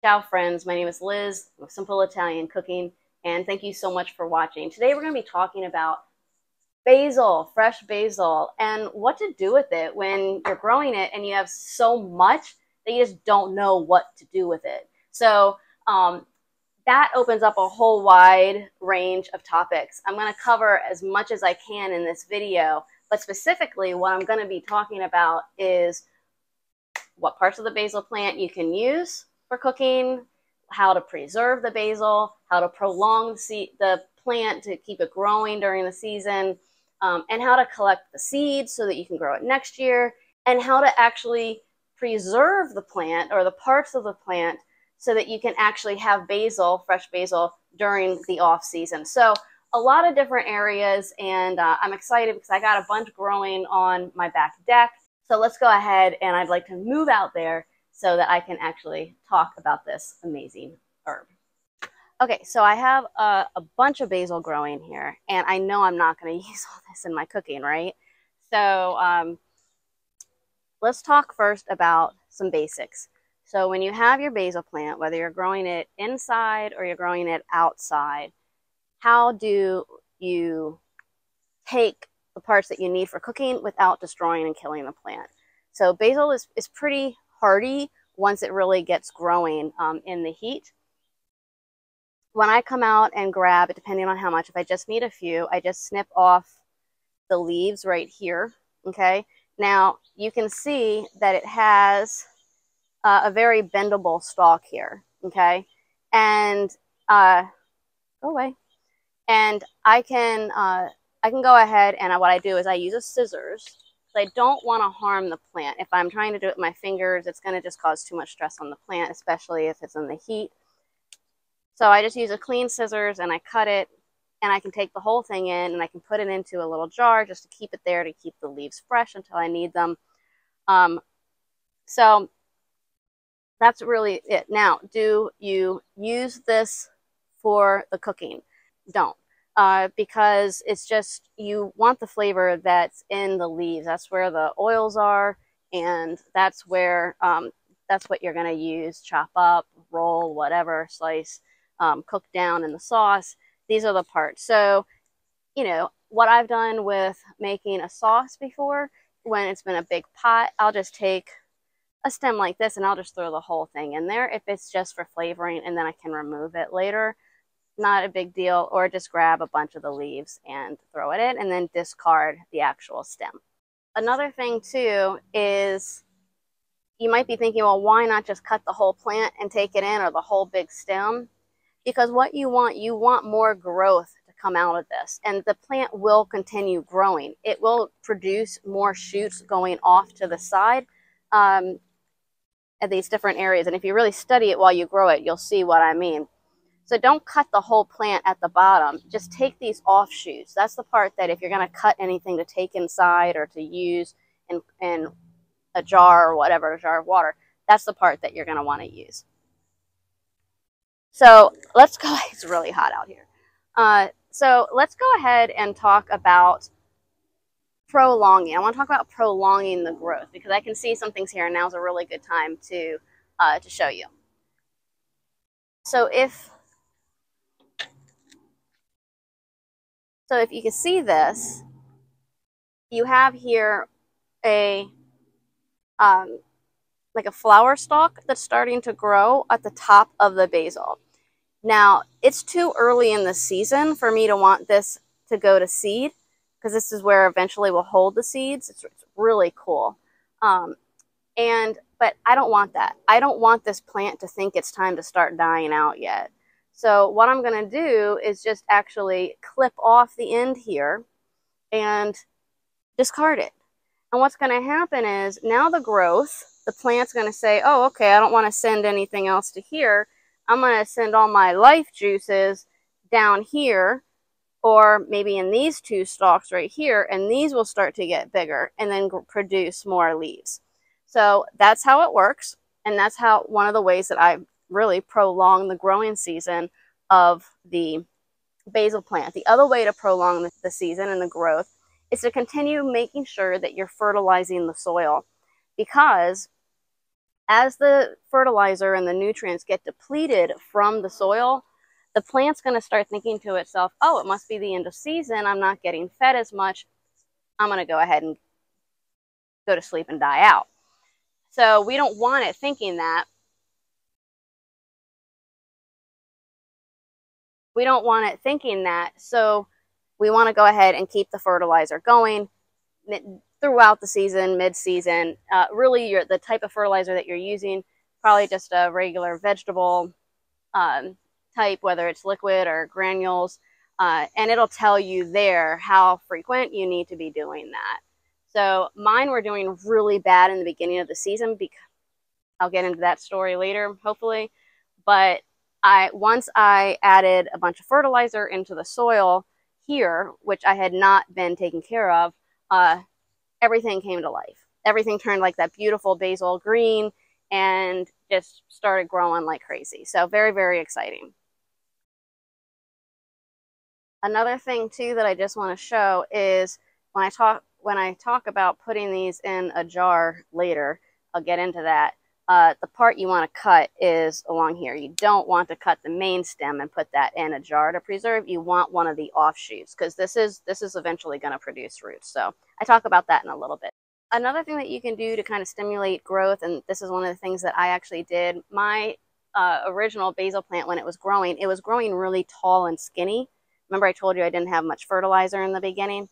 Ciao friends, my name is Liz with Simple Italian Cooking, and thank you so much for watching. Today we're going to be talking about basil, fresh basil, and what to do with it when you're growing it and you have so much that you just don't know what to do with it. So that opens up a whole wide range of topics. I'm going to cover as much as I can in this video, but specifically what I'm going to be talking about is what parts of the basil plant you can use for cooking, how to preserve the basil, how to prolong the plant to keep it growing during the season, and how to collect the seeds so that you can grow it next year, and how to actually preserve the plant or the parts of the plant so that you can actually have basil, fresh basil, during the off season. So a lot of different areas, and I'm excited because I got a bunch growing on my back deck. So let's go ahead, and I'd like to move out there so that I can actually talk about this amazing herb. Okay, so I have a bunch of basil growing here, and I know I'm not going to use all this in my cooking, right? So let's talk first about some basics. So when you have your basil plant, whether you're growing it inside or you're growing it outside, how do you take the parts that you need for cooking without destroying and killing the plant? So basil is pretty hardy once it really gets growing in the heat. When I come out and grab it, depending on how much, if I just need a few, I just snip off the leaves right here, okay? Now, you can see that it has a very bendable stalk here, okay? And, go away. And I can go ahead and what I do is I use a scissors. I don't want to harm the plant. If I'm trying to do it with my fingers, it's going to just cause too much stress on the plant, especially if it's in the heat. So I just use a clean scissors and I cut it, and I can take the whole thing in and I can put it into a little jar just to keep it there to keep the leaves fresh until I need them. So that's really it. Now, do you use this for the cooking? Don't. Because it's just, you want the flavor that's in the leaves. That's where the oils are, and that's where that's what you're going to use, chop up, roll, whatever, slice, cook down in the sauce. These are the parts. So, you know, what I've done with making a sauce before, when it's been a big pot, I'll just take a stem like this and I'll just throw the whole thing in there if it's just for flavoring, and then I can remove it later. Not a big deal. Or just grab a bunch of the leaves and throw it in and then discard the actual stem. Another thing too is you might be thinking, well, why not just cut the whole plant and take it in, or the whole big stem? Because what you want more growth to come out of this, and the plant will continue growing. It will produce more shoots going off to the side at these different areas. And if you really study it while you grow it, you'll see what I mean. So don't cut the whole plant at the bottom. Just take these offshoots. That's the part that if you're going to cut anything to take inside or to use in a jar or whatever, a jar of water, that's the part that you're going to want to use. So let's go. It's really hot out here. So let's go ahead and talk about prolonging. I want to talk about prolonging the growth, because I can see some things here, and now's a really good time to show you. So if you can see this, you have here a like a flower stalk that's starting to grow at the top of the basil. Now, it's too early in the season for me to want this to go to seed, because this is where eventually we'll hold the seeds. It's really cool. But I don't want that. I don't want this plant to think it's time to start dying out yet. So what I'm going to do is just actually clip off the end here and discard it. And what's going to happen is, now the growth, the plant's going to say, oh, okay, I don't want to send anything else to here. I'm going to send all my life juices down here, or maybe in these two stalks right here, and these will start to get bigger and then produce more leaves. So that's how it works, and that's how one of the ways that I really prolong the growing season of the basil plant. The other way to prolong the season and the growth is to continue making sure that you're fertilizing the soil, because As the fertilizer and the nutrients get depleted from the soil, the plant's going to start thinking to itself, oh, it must be the end of season. I'm not getting fed as much. I'm going to go ahead and go to sleep and die out. So we don't want it thinking that. We don't want it thinking that. So we want to go ahead and keep the fertilizer going throughout the season, mid-season. Really, the type of fertilizer that you're using, probably just a regular vegetable type, whether it's liquid or granules, and it'll tell you there how frequent you need to be doing that. So mine were doing really bad in the beginning of the season, because I'll get into that story later, hopefully. But once I added a bunch of fertilizer into the soil here, which I had not been taking care of, everything came to life. Everything turned like that beautiful basil green and just started growing like crazy. So very, very exciting. Another thing too that I just want to show is when I talk about putting these in a jar later, I'll get into that. The part you want to cut is along here. You don't want to cut the main stem and put that in a jar to preserve. You want one of the offshoots, because this is eventually going to produce roots. So I talk about that in a little bit. Another thing that you can do to kind of stimulate growth, and this is one of the things that I actually did, my original basil plant, when it was growing really tall and skinny. Remember I told you I didn't have much fertilizer in the beginning?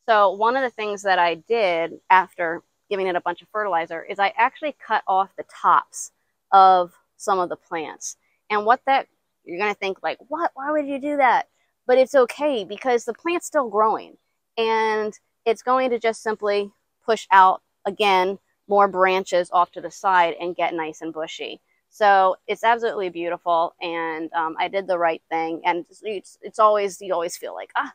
So one of the things that I did after giving it a bunch of fertilizer is I actually cut off the tops of some of the plants. And you're going to think like, what? Why would you do that? But it's okay, because the plant's still growing and it's going to just simply push out again more branches off to the side and get nice and bushy. So it's absolutely beautiful, and I did the right thing. And it's always, you always feel like, am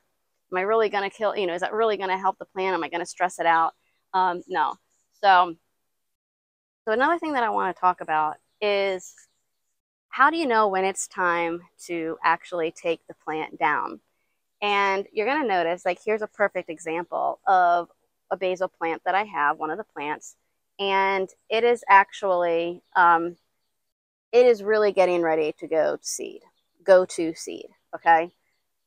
I really going to kill, is that really going to help the plant? Am I going to stress it out? No. So another thing that I want to talk about is, how do you know when it's time to actually take the plant down? And you're going to notice, like, here's a perfect example of a basil plant that I have, one of the plants, and it is actually, it is really getting ready to go to seed, okay?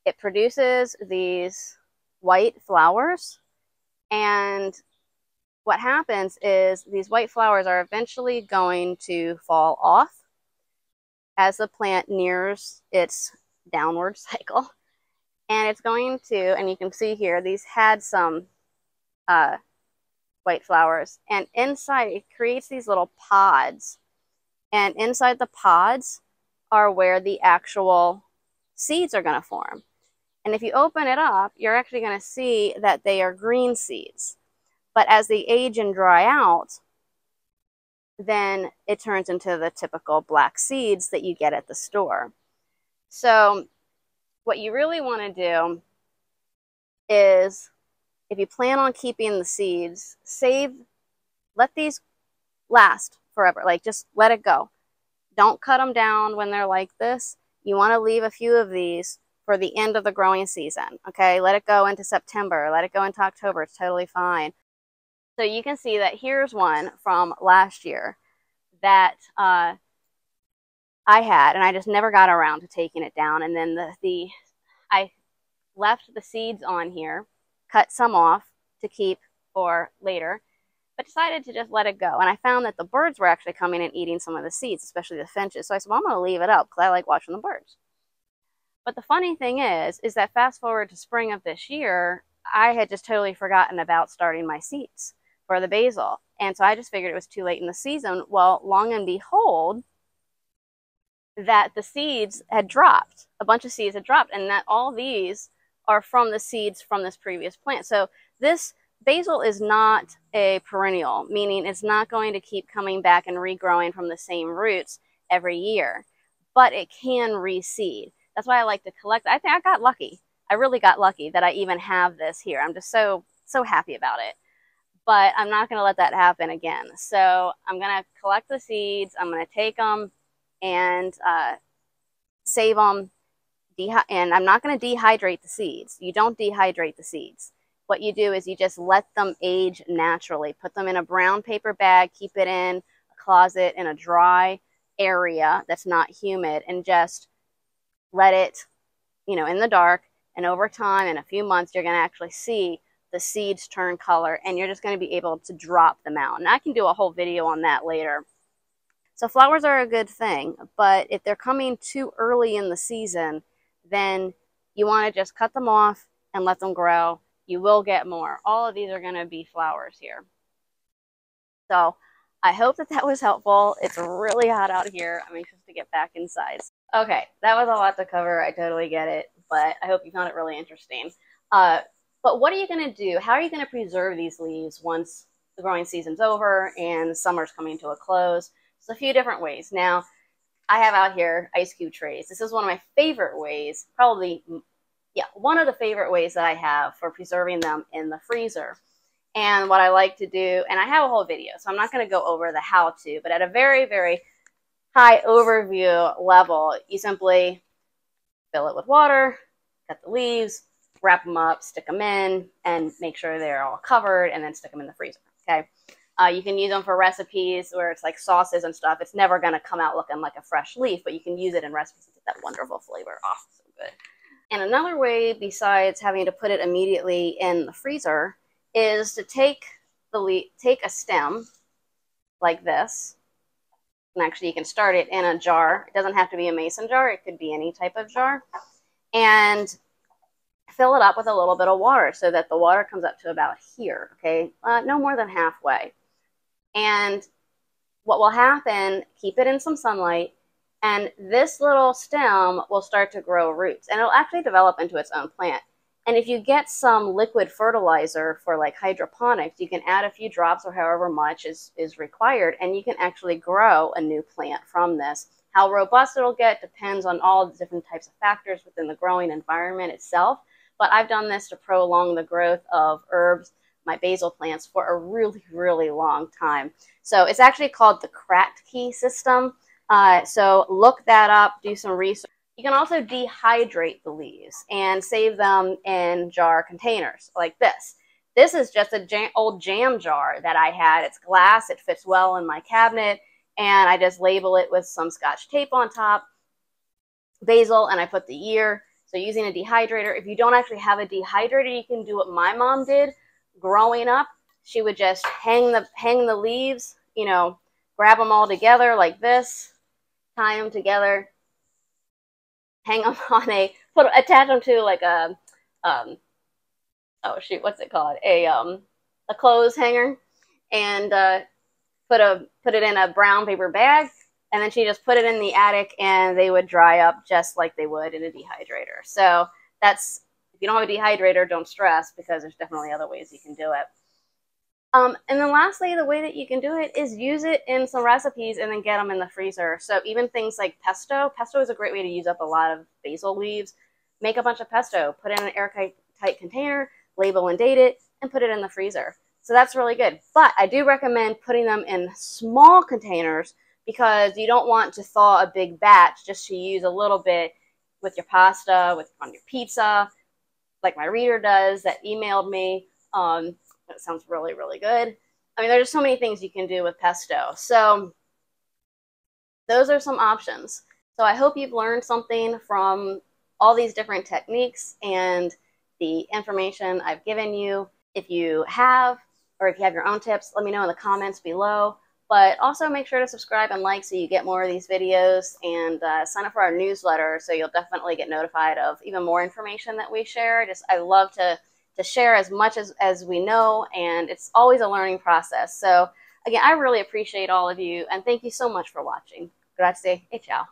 It produces these white flowers, and what happens is these white flowers are eventually going to fall off as the plant nears its downward cycle. And it's going to, and you can see here, these had some white flowers. And inside, it creates these little pods. And inside the pods are where the actual seeds are going to form. And if you open it up, you're actually going to see that they are green seeds. But as they age and dry out, then it turns into the typical black seeds that you get at the store. So what you really want to do is, if you plan on keeping the seeds, let these last forever. Like, just let it go. Don't cut them down when they're like this. You want to leave a few of these for the end of the growing season. Okay, let it go into September. Let it go into October. It's totally fine. So you can see that here's one from last year that I had, and I just never got around to taking it down. And then I left the seeds on here, cut some off to keep for later, but decided to just let it go. And I found that the birds were actually coming and eating some of the seeds, especially the finches. So I said, well, I'm going to leave it up because I like watching the birds. But the funny thing is that fast forward to spring of this year, I had just totally forgotten about starting my seeds for the basil. And so I just figured it was too late in the season. Well, long and behold, that the seeds had dropped. A bunch of seeds had dropped, and that all these are from the seeds from this previous plant. So this basil is not a perennial, meaning it's not going to keep coming back and regrowing from the same roots every year, but it can reseed. That's why I like to collect. I think I got lucky. I really got lucky that I even have this here. I'm just so happy about it. But I'm not going to let that happen again. So I'm going to collect the seeds. I'm going to take them and save them. And I'm not going to dehydrate the seeds. You don't dehydrate the seeds. What you do is you just let them age naturally. Put them in a brown paper bag, keep it in a closet in a dry area that's not humid and just let it, in the dark. And over time, in a few months, you're going to actually see the seeds turn color, and you're just going to be able to drop them out. And I can do a whole video on that later. So flowers are a good thing, but if they're coming too early in the season, then you want to just cut them off and let them grow. You will get more. All of these are going to be flowers here. So I hope that was helpful. It's really hot out here. I'm anxious to get back inside. Okay, that was a lot to cover. I totally get it, but I hope you found it really interesting. But what are you going to do? How are you going to preserve these leaves once the growing season's over and summer's coming to a close? There's a few different ways. Now, I have out here ice cube trays. This is one of my favorite ways, probably, one of the favorite ways that I have for preserving them in the freezer. And what I like to do, and I have a whole video, so I'm not going to go over the how-to, but at a very, very high overview level, you simply fill it with water, cut the leaves, wrap them up, stick them in, and make sure they're all covered, and then stick them in the freezer, okay? You can use them for recipes where it's like sauces and stuff. It's never going to come out looking like a fresh leaf, but you can use it in recipes to get that wonderful flavor. Oh, so good. And another way, besides having to put it immediately in the freezer, is to take a stem like this. And actually, you can start it in a jar. It doesn't have to be a mason jar. It could be any type of jar. And fill it up with a little bit of water so that the water comes up to about here, okay? No more than halfway. And what will happen, keep it in some sunlight, and this little stem will start to grow roots. And it'll actually develop into its own plant. And if you get some liquid fertilizer for like hydroponics, you can add a few drops or however much is required, and you can actually grow a new plant from this. How robust it'll get depends on all the different types of factors within the growing environment itself. But I've done this to prolong the growth of herbs, my basil plants, for a really, really long time. So it's actually called the Kratky system. So look that up, do some research. You can also dehydrate the leaves and save them in jar containers like this. This is just an old jam jar that I had. It's glass, it fits well in my cabinet, and I just label it with some Scotch tape on top, basil, and I put the year. So using a dehydrator, if you don't actually have a dehydrator, you can do what my mom did growing up. She would just hang the leaves, grab them all together like this, tie them together, hang them on attach them to like a, oh shoot, what's it called? A clothes hanger, and put it in a brown paper bag. And then she just put it in the attic, and they would dry up just like they would in a dehydrator. So if you don't have a dehydrator, don't stress, because there's definitely other ways you can do it. And then lastly, the way that you can do it is use it in some recipes and then get them in the freezer. So even things like pesto. Pesto is a great way to use up a lot of basil leaves. Make a bunch of pesto, put it in an airtight container, label and date it, and put it in the freezer. So that's really good. But I do recommend putting them in small containers, because you don't want to thaw a big batch just to use a little bit with your pasta, on your pizza, like my reader does that emailed me. That sounds really, really good. I mean, there's just so many things you can do with pesto. So those are some options. So I hope you've learned something from all these different techniques and the information I've given you. If you have, or if you have your own tips, let me know in the comments below. But also make sure to subscribe and like so you get more of these videos, and sign up for our newsletter so you'll definitely get notified of even more information that we share. I love to share as much as we know, and it's always a learning process. So again, I really appreciate all of you, and thank you so much for watching. Grazie e ciao.